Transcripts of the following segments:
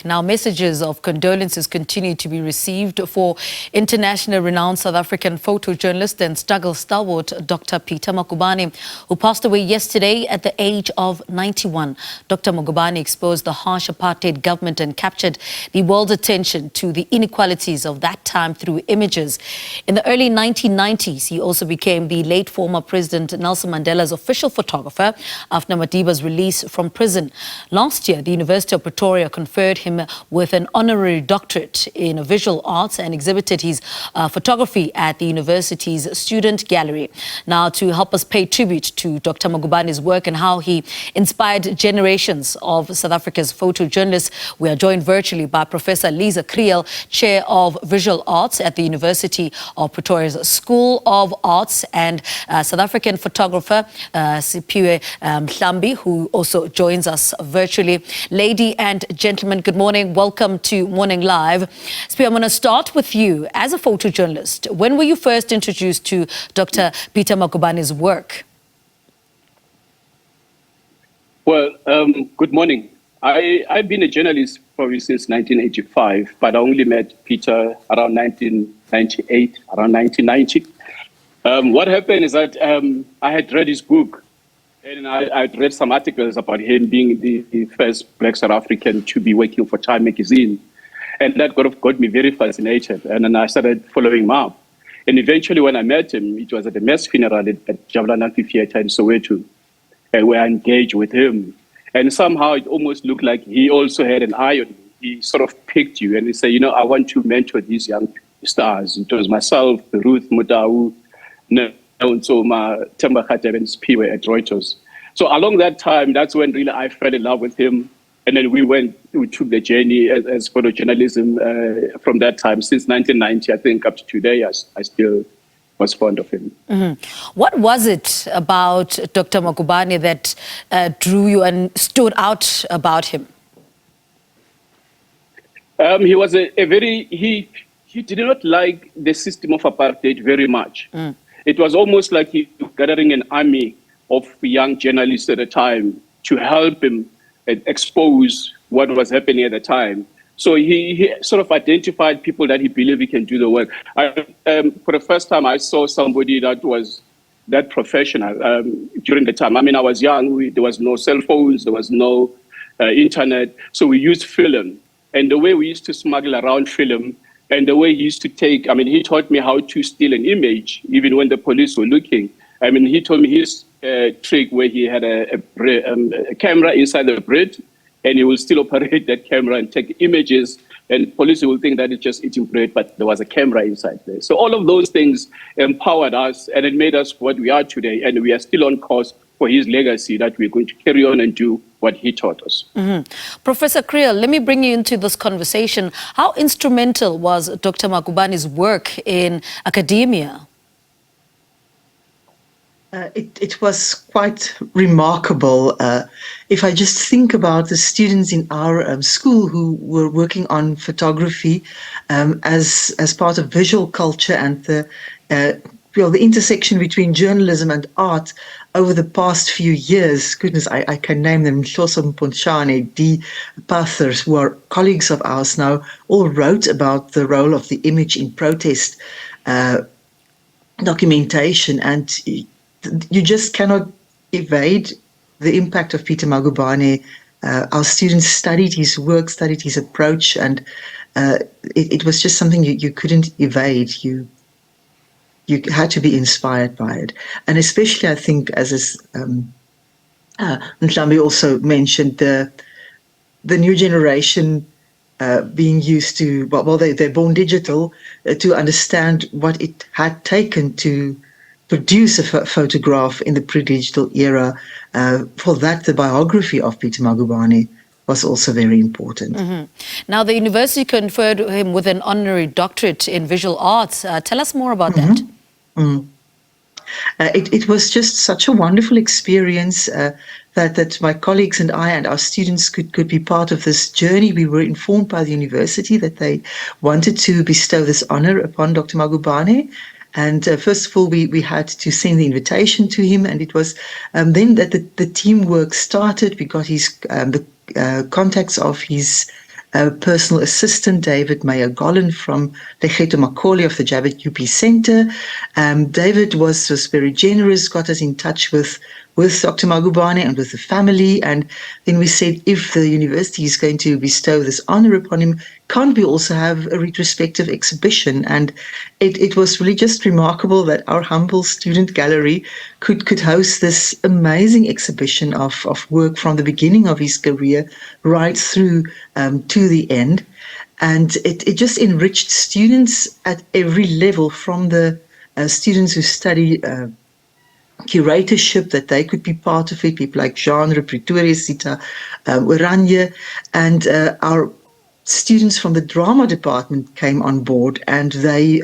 Now, messages of condolences continue to be received for international renowned South African photojournalist and struggle stalwart Dr. Peter Magubane, who passed away yesterday at the age of 91. Dr. Magubane exposed the harsh apartheid government and captured the world's attention to the inequalities of that time through images. In the early 1990s, he also became the late former President Nelson Mandela's official photographer after Madiba's release from prison. Last year, the University of Pretoria conferred him with an honorary doctorate in visual arts and exhibited his photography at the university's student gallery. Now, to help us pay tribute to Dr. Magubane's work and how he inspired generations of South Africa's photojournalists, we are joined virtually by Professor Lize Kriel, Chair of Visual Arts at the University of Pretoria's School of Arts, and South African photographer Simphiwe Mhlambi, who also joins us virtually. Lady and gentlemen, good morning. Welcome to Morning Live. Siphiwe, I'm going to start with you. As a photojournalist, when were you first introduced to Dr. Peter Magubane's work? Well, good morning. I've been a journalist probably since 1985, but I only met Peter around 1998, around 1990. What happened is that I had read his book, and I'd read some articles about him being the first Black South African to be working for Time magazine. And that got me very fascinated. And then I started following him up. And eventually when I met him, it was at the mass funeral at Jabulani Theatre in Soweto, where I engaged with him. And somehow it almost looked like he also had an eye on me. He sort of picked you and he said, you know, I want to mentor these young stars. It was myself, Ruth Mutau, and so Temba Khatev and Siphiwe at Reuters. So along that time, that's when really I fell in love with him. And then we took the journey as photojournalism from that time, since 1990, I think, up to today, I still was fond of him. Mm-hmm. What was it about Dr. Magubane that drew you and stood out about him? He was he did not like the system of apartheid very much. It was almost like he was gathering an army of young journalists at the time to help him expose what was happening at the time. So he sort of identified people that he believed he can do the work. For the first time, I saw somebody that was that professional during the time. I mean, I was young. There was no cell phones. There was no internet. So we used film. And the way we used to smuggle around film, and the way he used to take, I mean, he taught me how to steal an image, even when the police were looking. I mean, he told me his trick where he had a camera inside the bread, and he will still operate that camera and take images, and police will think that it's just eating bread, but there was a camera inside there. So all of those things empowered us, and it made us what we are today, and we are still on course for his legacy that we're going to carry on and do what he taught us. Professor Kriel, let me bring you into this conversation. How instrumental was Dr. Magubane's work in academia? It was quite remarkable. If I just think about the students in our school who were working on photography as part of visual culture and the intersection between journalism and art over the past few years, goodness, I can name them, Hloso Mponshane, D. Pathers, who are colleagues of ours now, all wrote about the role of the image in protest documentation, and you just cannot evade the impact of Peter Magubane. Our students studied his work, studied his approach, and it was just something you couldn't evade. You had to be inspired by it. And especially, I think, as Mhlambi also mentioned, the new generation being used to, well, they're born digital, to understand what it had taken to produce a photograph in the pre-digital era. For that, the biography of Peter Magubane was also very important. Now, the university conferred him with an honorary doctorate in visual arts. Tell us more about that. It was just such a wonderful experience that my colleagues and I and our students could be part of this journey. We were informed by the university that they wanted to bestow this honor upon Dr. Magubane. And first of all, we had to send the invitation to him, and it was then that the teamwork started. We got his the contacts of his personal assistant David Meyer-Gollan from Lekgetho Macaulay of the Jabbet UP Centre. David was very generous, got us in touch with Dr. Magubane and with the family, and then we said, if the university is going to bestow this honour upon him, can't we also have a retrospective exhibition? And it was really just remarkable that our humble student gallery could host this amazing exhibition of work from the beginning of his career right through to the end. And it just enriched students at every level, from the students who study curatorship, that they could be part of it, people like genre, Pretoria, Sita, Oranje, and our students from the drama department came on board, and they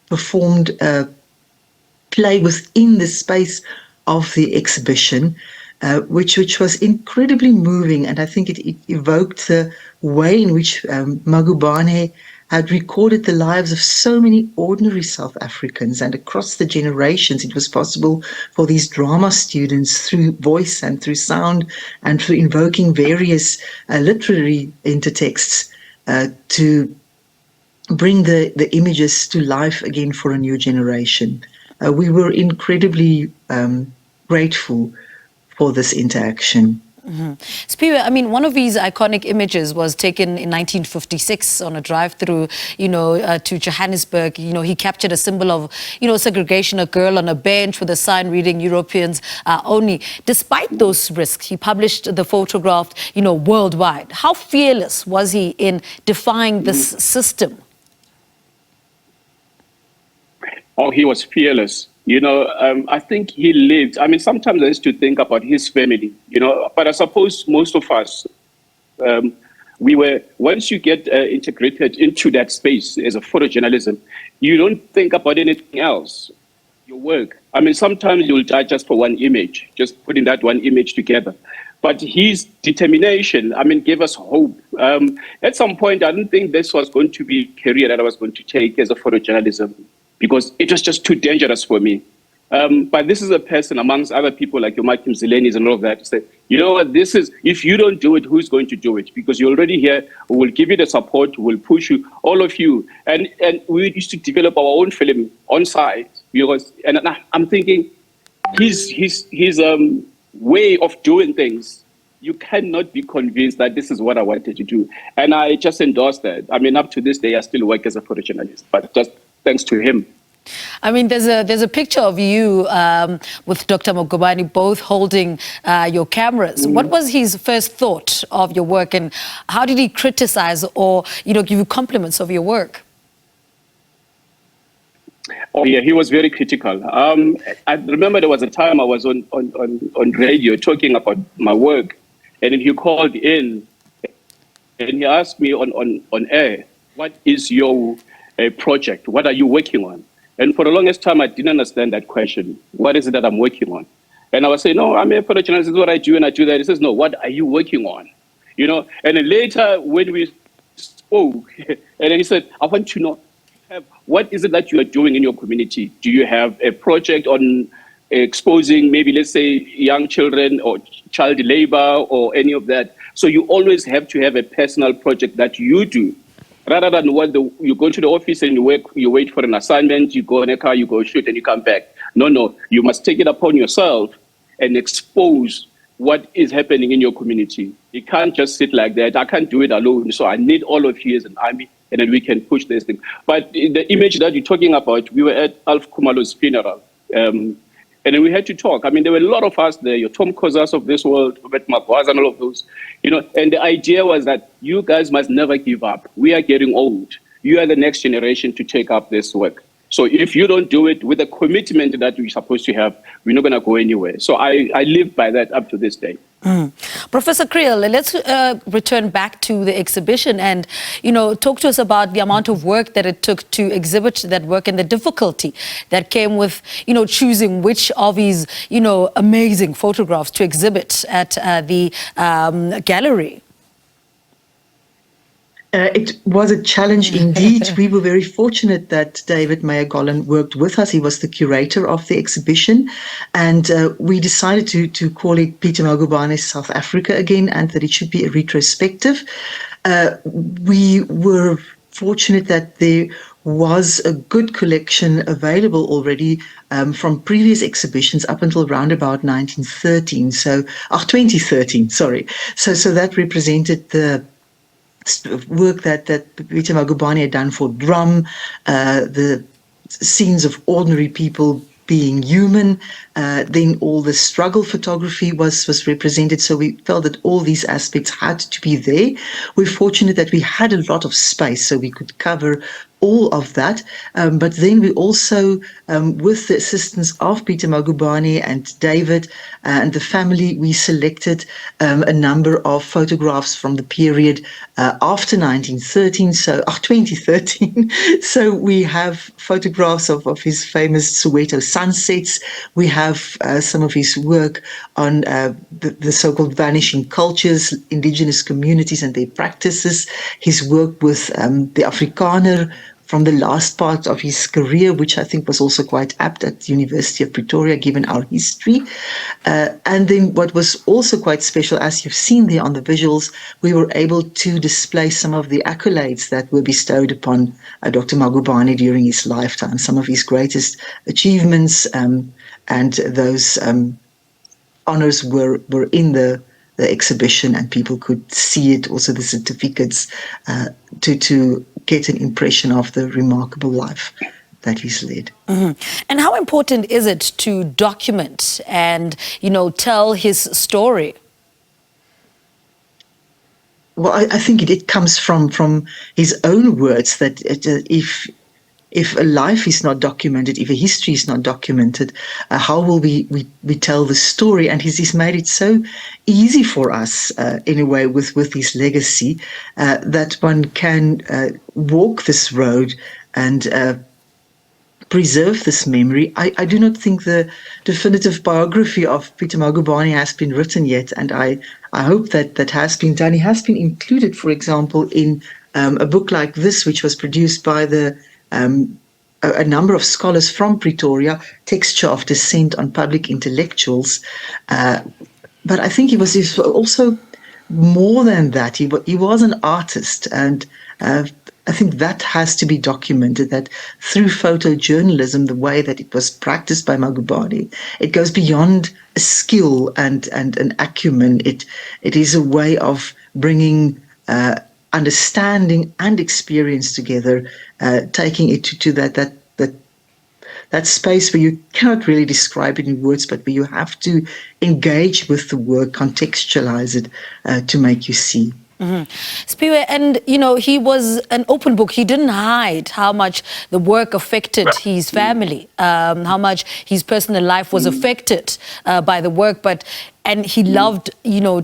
performed a play within the space of the exhibition, which was incredibly moving, and I think it evoked the way in which Magubane had recorded the lives of so many ordinary South Africans, and across the generations it was possible for these drama students, through voice and through sound and through invoking various literary intertexts, to bring the images to life again for a new generation. We were incredibly grateful for this interaction. Siphiwe, I mean, one of these iconic images was taken in 1956 on a drive through, to Johannesburg. He captured a symbol of, segregation, a girl on a bench with a sign reading Europeans only. Despite those risks, he published the photograph, worldwide. How fearless was he in defying this system? Oh, he was fearless. I think he lived. I mean, sometimes I used to think about his family, but I suppose most of us, once you get integrated into that space as a photojournalism, you don't think about anything else, your work. I mean, sometimes you'll die just for one image, just putting that one image together. But his determination, gave us hope. At some point, I didn't think this was going to be a career that I was going to take as a photojournalism, because it was just too dangerous for me. But this is a person, amongst other people like your Michael Zelenis and all of that, to say, this is, if you don't do it, who's going to do it? Because you're already here, we'll give you the support, we'll push you, all of you. And we used to develop our own film on site. And I'm thinking, his way of doing things, you cannot be convinced that this is what I wanted to do. And I just endorsed that. Up to this day, I still work as a photojournalist, but just thanks to him. There's a picture of you with Dr. Magubane, both holding your cameras. What was his first thought of your work, and how did he criticize or give you compliments of your work? Oh yeah, he was very critical. I remember there was a time I was on radio talking about my work, and he called in and he asked me on air, what is your project? What are you working on? And for the longest time, I didn't understand that question. What is it that I'm working on? And I was saying, no, I'm a photojournalist, this is what I do, and I do that. He says, no, what are you working on? And then later when we spoke, and then he said, I want to know, what is it that you are doing in your community? Do you have a project on exposing maybe, let's say, young children or child labor or any of that? So you always have to have a personal project that you do, rather than you go to the office and you wait for an assignment, you go in a car, you go shoot and you come back. No, you must take it upon yourself and expose what is happening in your community. You can't just sit like that. I can't do it alone. So I need all of you as an army, and then we can push this thing. But the image that you're talking about, we were at Alf Kumalo's funeral. And then we had to talk. There were a lot of us there, your Tom Kozas of this world, Robert Magwaza and all of those, and the idea was that you guys must never give up. We are getting old. You are the next generation to take up this work. So if you don't do it with the commitment that we're supposed to have, we're not going to go anywhere. So I live by that up to this day. Professor Kriel, let's return back to the exhibition and, talk to us about the amount of work that it took to exhibit that work and the difficulty that came with, choosing which of these, amazing photographs to exhibit at the gallery. It was a challenge indeed. We were very fortunate that David Magubane worked with us. He was the curator of the exhibition, and we decided to call it Peter Magubane South Africa again, and that it should be a retrospective. We were fortunate that there was a good collection available already from previous exhibitions up until around about 1913. 2013, sorry. So that represented the work that Peter Magubane had done for drum, the scenes of ordinary people being human, then all the struggle photography was represented. So we felt that all these aspects had to be there. We're fortunate that we had a lot of space so we could cover all of that. But then we also, with the assistance of Peter Magubane and David and the family, we selected a number of photographs from the period after 2013. So we have photographs of his famous Soweto sunsets. We have some of his work on the so-called vanishing cultures, indigenous communities and their practices, his work with the Afrikaner from the last part of his career, which I think was also quite apt at the University of Pretoria, given our history. And then what was also quite special, as you've seen there on the visuals, we were able to display some of the accolades that were bestowed upon Dr. Magubane during his lifetime, some of his greatest achievements, and those honors were in the exhibition, and people could see it, also the certificates, to get an impression of the remarkable life that he's led. Mm-hmm. And how important is it to document and, tell his story? Well, I think it comes from his own words that if a life is not documented, if a history is not documented, how will we tell the story? And he's made it so easy for us, in a way, with his legacy, that one can walk this road and preserve this memory. I do not think the definitive biography of Peter Magubane has been written yet, and I hope that has been done. He has been included, for example, in a book like this, which was produced by a number of scholars from Pretoria, Texture of Dissent on Public Intellectuals. But I think he was also more than that. He was an artist, and I think that has to be documented, that through photojournalism, the way that it was practiced by Magubane, it goes beyond a skill and an acumen. It is a way of bringing understanding and experience together, taking it to that space where you cannot really describe it in words, but where you have to engage with the work, contextualize it to make you see. Mm-hmm. Siphiwe, and he was an open book. He didn't hide how much the work affected his family, how much his personal life was affected by the work. And he loved,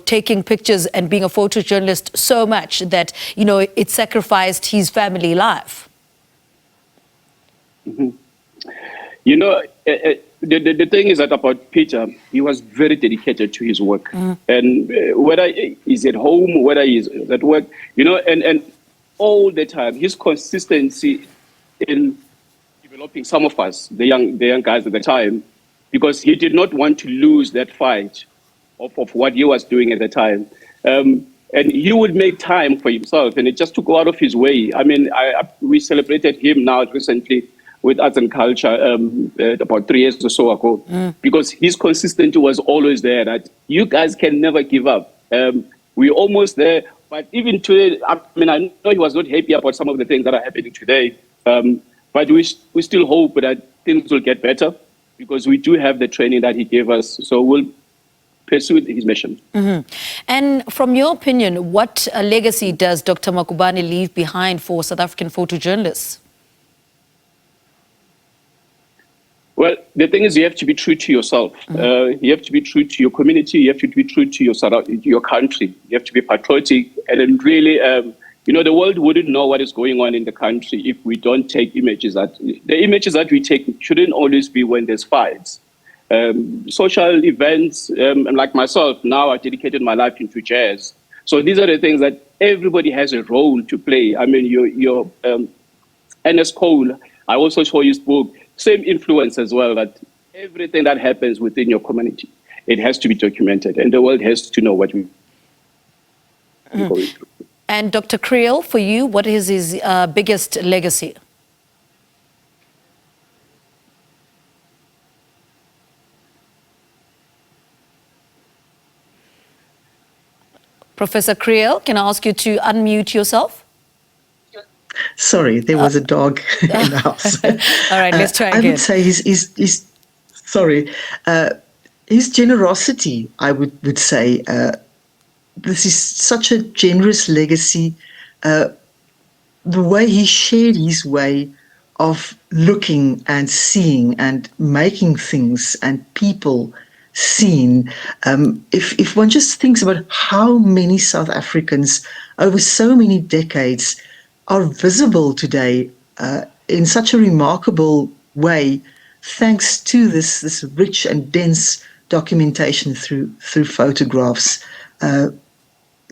taking pictures and being a photojournalist so much that, it sacrificed his family life. Mm-hmm. The thing is that about Peter, he was very dedicated to his work. And whether he's at home, whether he's at work, and all the time, his consistency in developing some of us, the young guys at the time, because he did not want to lose that fight of what he was doing at the time. And he would make time for himself, and it just to go out of his way. I mean, we celebrated him now recently with arts and culture about 3 years or so ago, because his consistency was always there, that you guys can never give up. We're almost there, but even today, I know he was not happy about some of the things that are happening today, but we still hope that things will get better, because we do have the training that he gave us, so we'll pursue his mission. Mm-hmm. And from your opinion, what legacy does Dr. Magubane leave behind for South African photojournalists? Well, the thing is, you have to be true to yourself. You have to be true to your community. You have to be true to your country. You have to be patriotic. And then really, the world wouldn't know what is going on in the country if we don't take images. The images that we take shouldn't always be when there's fights. Social events, like myself, now I dedicated my life into jazz. So these are the things that everybody has a role to play. I mean, your Ernest Cole, I also saw his book, same influence as well, that everything that happens within your community, it has to be documented, and the world has to know what we're going through. And Dr. Kriel, for you, what is his biggest legacy? Professor Kriel, can I ask you to unmute yourself? Sorry, there was a dog in the house. All right, let's try again. I would say his generosity, I would say, this is such a generous legacy. The way he shared his way of looking and seeing and making things and people seen. If one just thinks about how many South Africans over so many decades are visible today in such a remarkable way, thanks to this rich and dense documentation through photographs.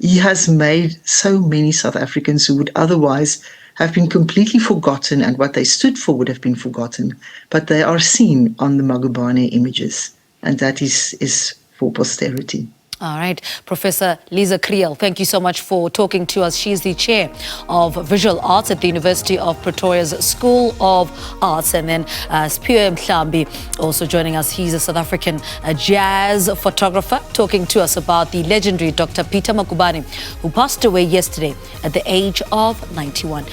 He has made so many South Africans who would otherwise have been completely forgotten, and what they stood for would have been forgotten, but they are seen on the Magubane images, and that is for posterity. All right. Professor Lize Kriel, thank you so much for talking to us. She's the chair of visual arts at the University of Pretoria's School of Arts. And then Simphiwe Mhlambi also joining us. He's a South African jazz photographer, talking to us about the legendary Dr. Peter Magubane, who passed away yesterday at the age of 91.